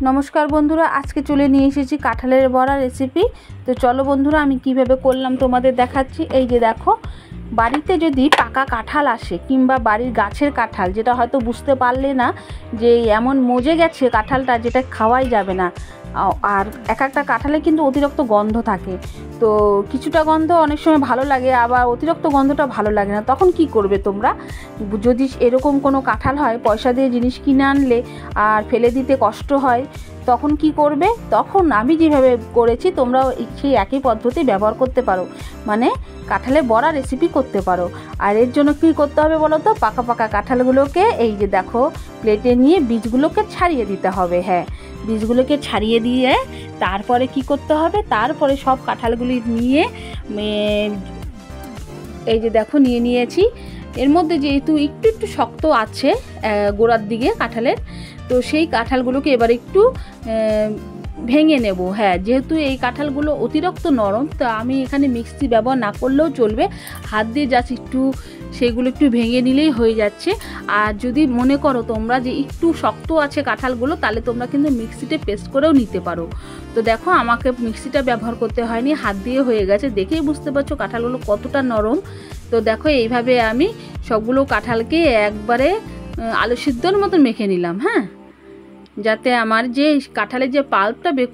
নমস্কার বন্ধুরা, আজকে চলে নিয়ে এসেছি কাঁঠালের বড়া রেসিপি। তো চলো বন্ধুরা, আমি কিভাবে করলাম তোমাদের দেখাচ্ছি। এই যে দেখো, বাড়িতে যদি পাকা কাঁঠাল আসে কিংবা বাড়ির গাছের কাঁঠাল, যেটা হয়তো বুঝতে পারলে না যে এমন মজে গেছে কাঁঠালটা যেটা খাওয়াই যাবে না, আর এক একটা কাঁঠালে কিন্তু অতিরিক্ত গন্ধ থাকে। তো কিছুটা গন্ধ অনেক সময় ভালো লাগে, আবার অতিরিক্ত গন্ধটা ভালো লাগে না। তখন কি করবে তোমরা, যদি এরকম কোনো কাঁঠাল হয়, পয়সা দিয়ে জিনিস কিনে আনলে আর ফেলে দিতে কষ্ট হয়, তখন কি করবে? তখন আমি যেভাবে করেছি তোমরাও সেই একই পদ্ধতি ব্যবহার করতে পারো, মানে কাঁঠালের বড়া রেসিপি করতে পারো। আর এর জন্য কী করতে হবে বলো তো? পাকা পাকা কাঁঠালগুলোকে এই যে দেখো প্লেটে নিয়ে বীজগুলোকে ছাড়িয়ে দিতে হবে। হ্যাঁ, বীজগুলোকে ছাড়িয়ে দিয়ে তারপরে কি করতে হবে, তারপরে সব কাঁঠালগুলি নিয়ে এই যে দেখো নিয়ে নিয়েছি। এর মধ্যে যেহেতু একটু একটু শক্ত আছে গোড়ার দিকে কাঁঠালের, তো সেই কাঁঠালগুলোকে এবার একটু ভেঙে নেব। হ্যাঁ, যেহেতু এই কাঁঠালগুলো অতিরিক্ত নরম, তো আমি এখানে মিক্সি ব্যবহার না করলেও চলবে, হাত দিয়ে জাস্ট একটু সেগুলো একটু ভেঙে নিলেই হয়ে যাচ্ছে। আর যদি মনে করো তোমরা যে একটু শক্ত আছে কাঁঠালগুলো, তাহলে তোমরা কিন্তু মিক্সিতে পেস্ট করেও নিতে পারো। তো দেখো, আমাকে মিক্সিটা ব্যবহার করতে হয়নি, হাত দিয়ে হয়ে গেছে। দেখেই বুঝতে পারছো কাঁঠালগুলো কতটা নরম। তো দেখো এইভাবে আমি সবগুলো কাঁঠালকে একবারে আলু সিদ্ধর মতো মেখে নিলাম। হ্যাঁ, যাতে আমার যে কাঁঠালের যে পাল্পটা বের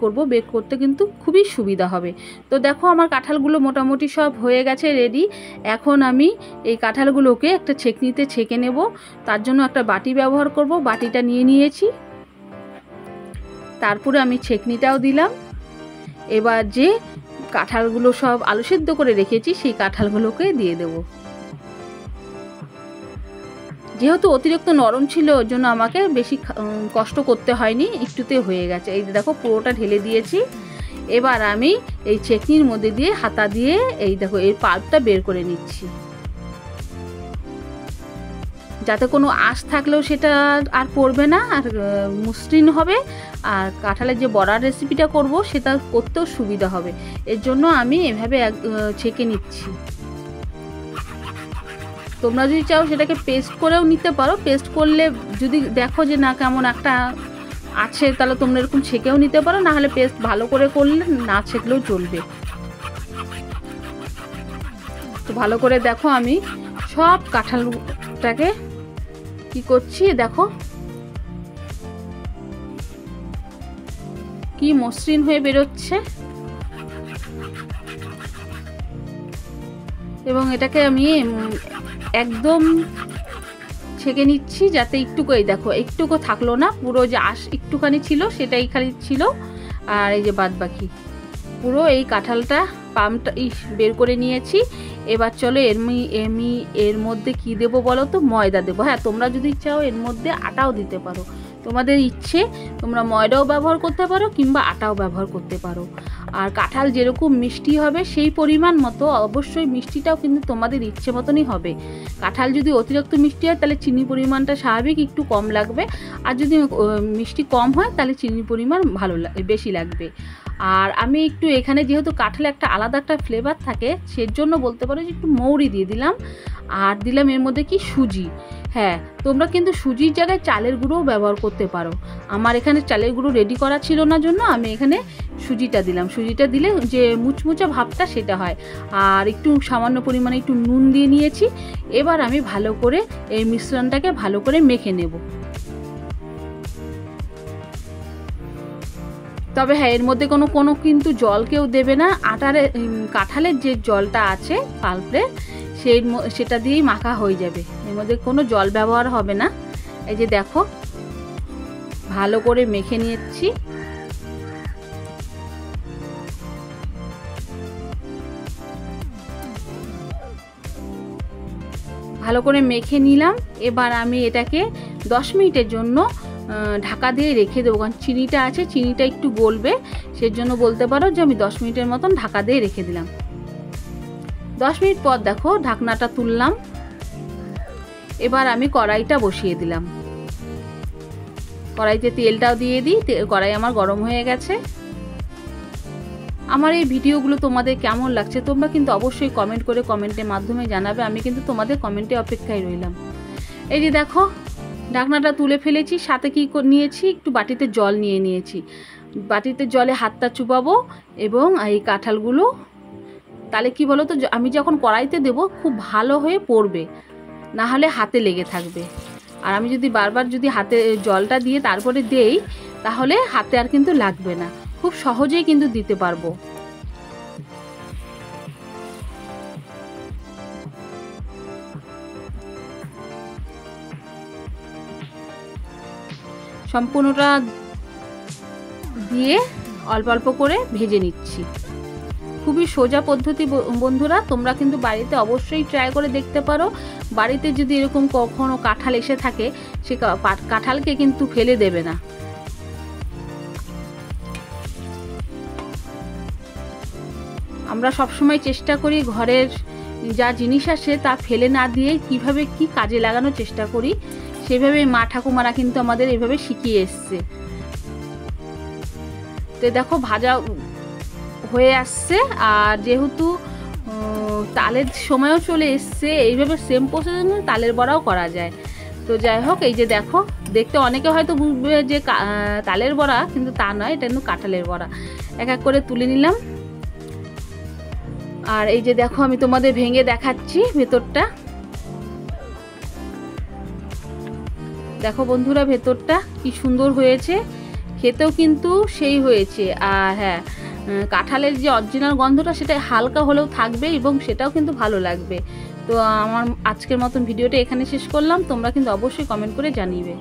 করতে কিন্তু খুবই সুবিধা হবে। তো দেখো আমার কাঁঠালগুলো মোটামুটি সব হয়ে গেছে, রেডি। এখন আমি এই কাঁঠালগুলোকে একটা ছেঁকনিতে ছেঁকে নেব। তার জন্য একটা বাটি ব্যবহার করব। বাটিটা নিয়ে নিয়েছি, তারপরে আমি ছেঁকনিটাও দিলাম। এবার যে কাঁঠালগুলো সব আলু সিদ্ধ করে রেখেছি, সেই কাঁঠালগুলোকে দিয়ে দেবো। যেহেতু অতিরিক্ত নরম ছিল, ওর জন্য আমাকে বেশি কষ্ট করতে হয়নি, একটুতে হয়ে গেছে। এই দেখো পুরোটা ঢেলে দিয়েছি। এবার আমি এই ছেঁকনির মধ্যে দিয়ে হাতা দিয়ে এই দেখো এই পাল্পটা বের করে নিচ্ছি, যাতে কোনো আঁশ থাকলেও সেটা আর পড়বে না, আর মসৃণ হবে। আর কাঁঠালের যে বড়ার রেসিপিটা করব, সেটা করতেও সুবিধা হবে। এর জন্য আমি এভাবে ছেঁকে নিচ্ছি। তোমরা যদি চাও সেটাকে পেস্ট করেও নিতে পারো। পেস্ট করলে যদি দেখো যে না কেমন একটা আছে, তাহলে তোমরা এরকম ছেঁকেও নিতে পারো, না হলে পেস্ট ভালো করে করলে না ছেঁকলেও চলবে। তো ভালো করে দেখো আমি সব কাঁঠালটাকে কি করছি, দেখো কি মসৃণ হয়ে বেরোচ্ছে। এবং এটাকে আমি একদম ছেঁকে নিচ্ছি, যাতে একটুকু, এই দেখো একটুকু থাকলো না, পুরো যে আঁশ একটুখানি ছিল সেটাই খালি ছিল। আর এই যে বাদ বাকি পুরো এই কাঁঠালটা পামটা বের করে নিয়েছি। এবার চলো এর মধ্যে কি দেবো বলো তো? ময়দা দেবো। হ্যাঁ, তোমরা যদি চাও এর মধ্যে আটাও দিতে পারো, তোমাদের ইচ্ছে। তোমরা ময়দাও ব্যবহার করতে পারো কিংবা আটাও ব্যবহার করতে পারো। আর কাঁঠাল যেরকম মিষ্টি হবে, সেই পরিমাণ মতো অবশ্যই মিষ্টিটাও কিন্তু তোমাদের ইচ্ছে মতনই হবে। কাঁঠাল যদি অতিরিক্ত মিষ্টি হয়, তাহলে চিনির পরিমাণটা স্বাভাবিক একটু কম লাগবে। আর যদি মিষ্টি কম হয়, তাহলে চিনির পরিমাণ বেশি লাগবে। আর আমি একটু এখানে যেহেতু কাঁঠালে একটা আলাদা একটা ফ্লেভার থাকে, সেজন্য বলতে পারো যে একটু মৌরি দিয়ে দিলাম। আর দিলাম এর মধ্যে কি সুজি। হ্যাঁ, তোমরা কিন্তু সুজির জায়গায় চালের গুঁড়োও ব্যবহার করতে পারো। আমার এখানে চালের গুঁড়ো রেডি করা ছিল না, জন্য আমি এখানে সুজিটা দিলাম। সুজিটা দিলে যে মুচমুচা ভাবটা সেটা হয়। আর একটু সামান্য পরিমাণে একটু নুন দিয়ে নিয়েছি। এবার আমি ভালো করে এই মিশ্রণটাকে ভালো করে মেখে নেব। তবে হ্যাঁ, এর মধ্যে কোনো কিন্তু জল কেউ দেবে না। কাঁঠালের যে জলটা আছে পাল্পে, সেটা দিয়েই মাখা হয়ে যাবে। এর মধ্যে কোনো জল ব্যবহার হবে না। এই যে দেখো ভালো করে মেখে নিচ্ছি। ভালো করে মেখে নিলাম। এবার আমি এটাকে 10 মিনিটের জন্য ঢাকা দিয়ে রেখে দেবো, কারণ চিনিটা আছে, চিনিটা একটু গলবে, সেজন্য বলতে পারো যে আমি 10 মিনিটের মতন ঢাকা দিয়ে রেখে দিলাম। 10 মিনিট পর দেখো ঢাকনাটা তুললাম। এবার আমি কড়াইটা বসিয়ে দিলাম। কড়াইতে তেলটাও দিয়ে দিই। কড়াই আমার গরম হয়ে গেছে। আমার এই ভিডিওগুলো তোমাদের কেমন লাগছে তোমরা কিন্তু অবশ্যই কমেন্ট করে কমেন্টের মাধ্যমে জানাবে। আমি কিন্তু তোমাদের কমেন্টে অপেক্ষায় রইলাম। এই যে দেখো ঢাকনাটা তুলে ফেলেছি, সাথে কি নিয়েছি, একটু বাটিতে জল নিয়ে নিয়েছি। বাটিতে জলে হাতটা চুবাবো এবং এই কাঁঠালগুলো, তাহলে কি বলো তো, আমি যখন কড়াইতে দেব খুব ভালো হয়ে পড়বে, না হলে হাতে লেগে থাকবে। আর আমি যদি বারবার যদি হাতে জলটা দিয়ে তারপরে দেই, তাহলে হাতে আর কিন্তু লাগবে না, খুব সহজেই কিন্তু দিতে পারবো। সম্পূর্ণটা দিয়ে অল্প অল্প করে ভেজে নিচ্ছি। খুবই সোজা পদ্ধতি বন্ধুরা, তোমরা কিন্তু বাড়িতে অবশ্যই ট্রাই করে দেখতে পারো। বাড়িতে যদি এরকম কখনো কাঁঠাল এসে থাকে, সে কাঁঠালকে কিন্তু ফেলে দেবে না। আমরা সবসময় চেষ্টা করি ঘরের যা জিনিস আসে তা ফেলে না দিয়ে কিভাবে কি কাজে লাগানোর চেষ্টা করি, সেভাবে মা ঠাকুমারা কিন্তু আমাদের এভাবে শিখিয়ে এসছে। তো দেখো ভাজা হয়ে আসছে, আর যেহেতু তালের সময়ও চলে এসছে, এইভাবে সেম প্রসেসে তালের বড়াও করা যায়। তো যাই হোক, এই যে দেখো, দেখতে অনেকে হয়তো বুঝবে যে তালের বড়া, কিন্তু তা নয়, এটা কিন্তু কাঁঠালের বড়া। এক এক করে তুলে নিলাম। আর এই যে দেখো, আমি তোমাদের ভেঙে দেখাচ্ছি ভেতরটা। দেখো বন্ধুরা, ভেতরটা কি সুন্দর হয়েছে, খেতেও কিন্তু সেই হয়েছে। আর হ্যাঁ, কাঁঠালের যে অরিজিনাল গন্ধটা সেটা হালকা হলেও থাকবে এবং সেটাও কিন্তু ভালো লাগবে। তো আমার আজকের মতন ভিডিওটা এখানে শেষ করলাম। তোমরা কিন্তু অবশ্যই কমেন্ট করে জানিবে।